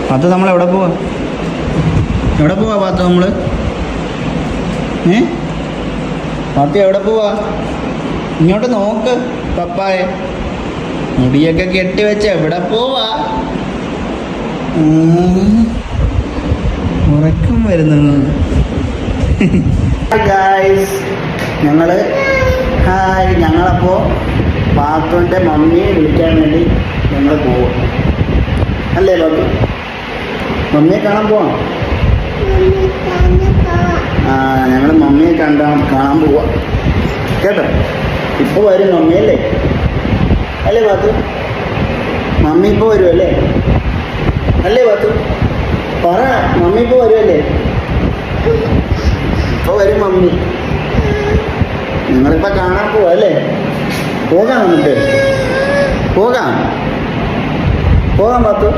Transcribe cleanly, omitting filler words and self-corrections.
പാത്തു നമ്മൾ എവിടെ പോവാ? എവിടെ പോവാ പാത്തു നമ്മള്? പാത്തു എവിടെ പോവാ? ഇങ്ങോട്ട് നോക്ക് പപ്പായെ. മുടിയൊക്കെ കെട്ടി വെച്ച എവിടെ പോവാ? ഉറക്കം വരുന്നു. ഞങ്ങളപ്പോ പാത്തുവിൻ്റെ മമ്മിയെ വിളിക്കാൻ വേണ്ടി ഞങ്ങൾ പോവും. അല്ലേ പാത്തു? മമ്മിയെ കാണാൻ പോവാം. ഞങ്ങൾ മമ്മിയെ കാണാൻ പോവാ കേട്ടോ. ഇപ്പോൾ വരും മമ്മി അല്ലേ? അല്ലേ പാത്തു? മമ്മി ഇപ്പോൾ വരുമല്ലേ? അല്ലേ പാത്തു? പറ, മമ്മി ഇപ്പോൾ വരുമല്ലേ? ഇപ്പോൾ വരും മമ്മി. നിങ്ങളിപ്പോൾ കാണാൻ പോവാ അല്ലേ? പോകാം, നമുക്ക് പോകാം പാത്തു.